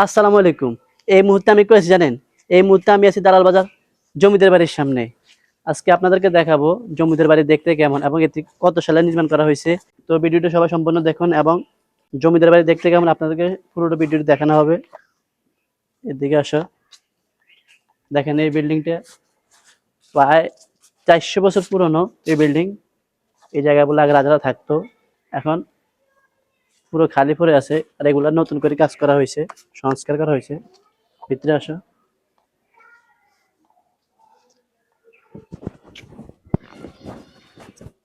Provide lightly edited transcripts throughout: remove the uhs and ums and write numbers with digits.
আসসালামু আলাইকুম। এই মুহূর্তে আমি কই আছি জানেন? এই মুহূর্তে আমি আছি দালাল বাজার জমিদার বাড়ির সামনে। আজকে আপনাদেরকে দেখাবো জমিদার বাড়ি দেখতে কেমন এবং এটি কত সালে নির্মাণ করা হয়েছে। তো ভিডিওটা সবাই সম্পূর্ণ দেখুন এবং জমিদার বাড়ি দেখতে কেমন আপনাদেরকে পুরোটা ভিডিওটি দেখানো হবে। এদিকে আসো। দেখেন এই বিল্ডিংটা প্রায় ৪০০ বছর পুরনো এই বিল্ডিং। এই জায়গায় বলে আগে রাজারা থাকতো। এখন পুরো খালি পড়ে আছে আর এগুলা নতুন করে কাজ করা হয়েছে, সংস্কার করা হয়েছে। ভিতরে আসো।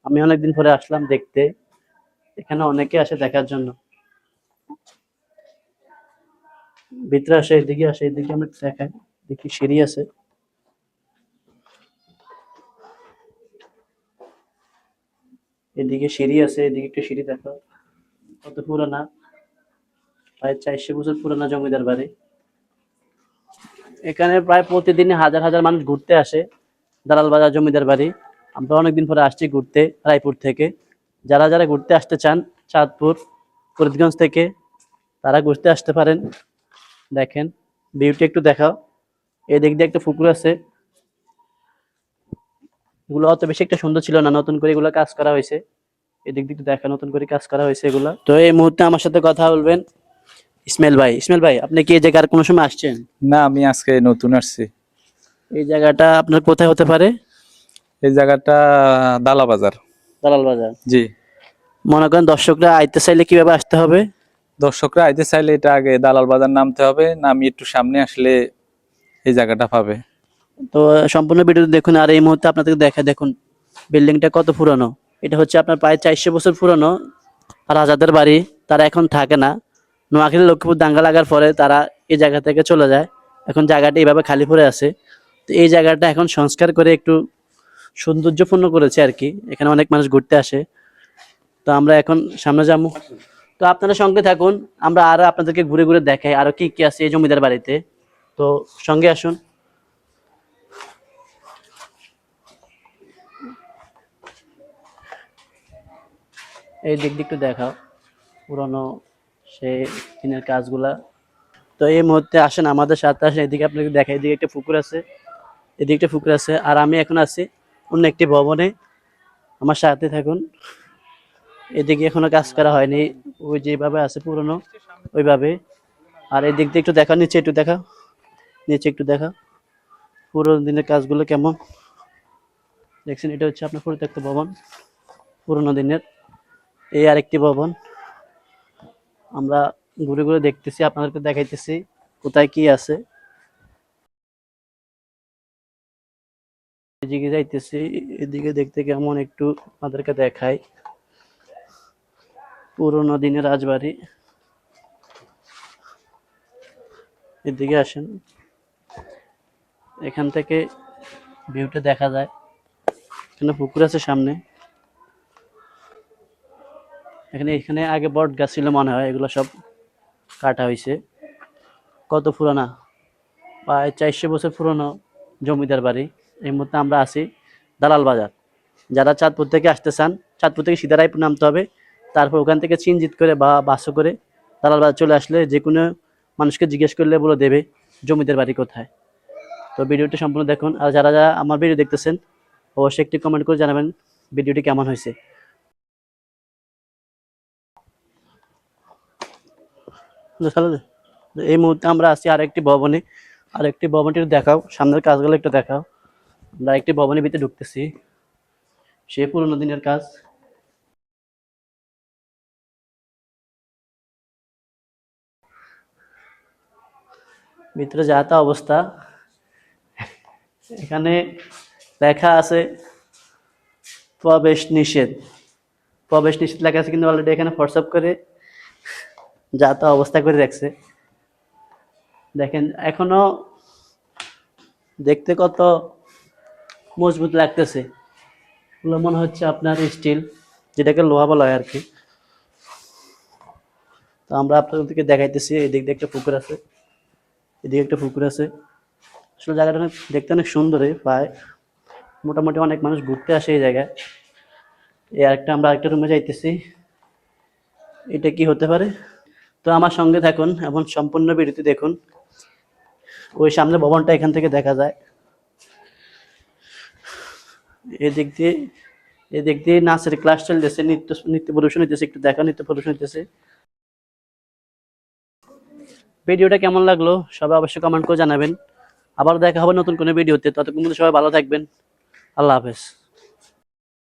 আমি অনেকদিন পরে আসলাম দেখতে। এখানে অনেকে আসে দেখার জন্য। ভিতরে আসে, এদিকে আসে, এদিকে আমরা দেখাই। দেখি সিঁড়ি আছে। এদিকে সিঁড়ি আছে, এদিকে একটা সিঁড়ি দেখো। কত পুরানা, প্রায় ৪০০ বছর পুরানা জমিদার বাড়ি। এখানে প্রায় প্রতিদিনই হাজার হাজার মানুষ ঘুরতে আসে। দালাল বাজার জমিদার বাড়ি। আমরা অনেকদিন পরে আসছি ঘুরতে রায়পুর থেকে। যারা যারা ঘুরতে আসতে চান চাঁদপুর, ফরিদগঞ্জ থেকে, তারা ঘুরতে আসতে পারেন। দেখেন ভিউটি একটু দেখাও। এদিক দিয়ে একটা পুকুর আছে। এগুলো অত বেশি একটা সুন্দর ছিল না, নতুন করে এগুলো কাজ করা হয়েছে। এদিক দিক দেখা, নতুন করে কাজ করা হয়েছে এগুলা। তো এই মুহূর্তে আমার সাথে কথা বলবেন ইসমাইল ভাই। ইসমাইল ভাই, আপনি কি এই জায়গায় আর কোনো সময় আসছেন? না, আমি আজকে নতুন আসছি। এই জায়গাটা আপনার কোথায় হতে পারে? এই জায়গাটা দালা বাজার। দালাল বাজার। জি। মনে করেন দর্শকরা আইতে চাইলে কিভাবে আসতে হবে? দর্শকরা আইতে চাইলে এটা আগে দালাল বাজার নামতে হবে, নামি একটু সামনে আসলে এই জায়গাটা পাবে। তো সম্পূর্ণ ভিডিও দেখুন। আর এই মুহূর্তে আপনাদেরকে দেখা দেখুন বিল্ডিংটা কত পুরনো। এটা হচ্ছে আপনার প্রায় ৪০০ বছর পুরনো রাজাদের বাড়ি। তারা এখন থাকে না। নোয়াখালী লক্ষ্মীপুর দাঙ্গা লাগার পরে তারা এই জায়গা থেকে চলে যায়। এখন জায়গাটা এইভাবে খালি পড়ে আছে। তো এই জায়গাটা এখন সংস্কার করে একটু সৌন্দর্যপূর্ণ করেছে আর কি। এখানে অনেক মানুষ ঘুরতে আসে। তো আমরা এখন সামনে যাবো। তো আপনারা সঙ্গে থাকুন, আমরা আরো আপনাদেরকে ঘুরে ঘুরে দেখাই আরো কি কি আছে এই জমিদার বাড়িতে। তো সঙ্গে আসুন। এই দিক দিয়ে একটু দেখাও পুরনো সেই দিনের কাজগুলা। তো এই মুহূর্তে আসেন আমাদের সাথে, আসেন এদিকে আপনাকে দেখাই। এদিকে একটা পুকুর আছে, এদিকে একটা পুকুর আছে। আর আমি এখন আছি অন্য একটি ভবনে। আমার সাথে থাকুন। এদিকে এখনো কাজ করা হয়নি, ওই যেভাবে আছে পুরনো ওইভাবে। আর এই দিক দিয়ে একটু দেখা, নিচে একটু দেখা, নিচে একটু দেখা পুরোনো দিনের কাজগুলো কেমন দেখছেন। এটা হচ্ছে আপনার পরিত্যক্ত ভবন, পুরোনো দিনের। এই আরেকটি ভবন। আমরা ঘুরে ঘুরে দেখতেছি, আপনাদেরকে দেখাইতেছি কোথায় কি আছে। এদিকে যাইতেছি, এদিকে দেখতে কেমন একটু আপনাদেরকে দেখাই। পুরোনো দিনের রাজবাড়ি। এদিকে আসেন, এখান থেকে ভিউটা দেখা যায়। এখানে পুকুর আছে সামনে। এখানে এখানে আগে বট গাছ ছিল মনে হয়, এগুলো সব কাটা হয়েছে। কত পুরানা, প্রায় ৪০০ বছর পুরনো জমিদার বাড়ি। এই মুহূর্তে আমরা আছি দালাল বাজার। যারা চাঁদপুর থেকে আসতে চান, চাঁদপুর থেকে সিধা রায়পুর নামতে হবে। তারপর ওখান থেকে চিনজিত করে বা বাসে করে দালাল বাজার চলে আসলে যে কোনো মানুষকে জিজ্ঞেস করলে বলে দেবে জমিদার বাড়ি কোথায়। তো ভিডিওটি সম্পূর্ণ দেখুন। আর যারা যারা আমার ভিডিও দেখতেছেন অবশ্যই একটি কমেন্ট করে জানাবেন ভিডিওটি কেমন হয়েছে। এই মুহূর্তে আমরা আছি আরেকটি ভবনে। আরেকটি ভবনটি দেখাও, সামনের কাজগুলো একটু দেখাও। আমরা একটি ভবনের ভিতরে ঢুকতেছি, সে পুরোনো দিনের কাজ। ভিতরে যা তা অবস্থা। এখানে লেখা আছে প্রবেশ নিষেধ। প্রবেশ নিষেধ লেখা আছে, কিন্তু অলরেডি এখানে হোয়াটসঅ্যাপ করে যা তা অবস্থা করে রাখছে। দেখেন এখনো দেখতে কত মজবুত লাগতেছে। এগুলো মনে হচ্ছে আপনার স্টিল, যেটাকে লোহা বলা হয় আর কি। তো আমরা আপনাদেরকে দেখাইতেছি। এদিক দিয়ে একটা পুকুর আছে, এদিকে একটা পুকুর আছে। আসলে জায়গাটা দেখতে অনেক সুন্দরই, প্রায় মোটামুটি অনেক মানুষ ঘুরতে আসে এই জায়গায়। এই আরেকটা, আমরা আরেকটা রুমে যাইতেছি। এটা কি হতে পারে? তো আমার সঙ্গে থাকুন এবং সম্পূর্ণ ভিডিওটি দেখুন। ওই সামনে ভবনটা এখান থেকে দেখা যায়। এদিক দিয়ে নাচের ক্লাস চলতেছে, নৃত্য প্রদর্শন হইতেছে, একটু দেখা নৃত্য প্রদর্শন হইতেছে। ভিডিওটা কেমন লাগলো সবাই অবশ্যই কমেন্ট করে জানাবেন। আবার দেখা হবে নতুন কোনো ভিডিওতে, ততক্ষণ পর্যন্ত সবাই ভালো থাকবেন। আল্লাহ হাফেজ।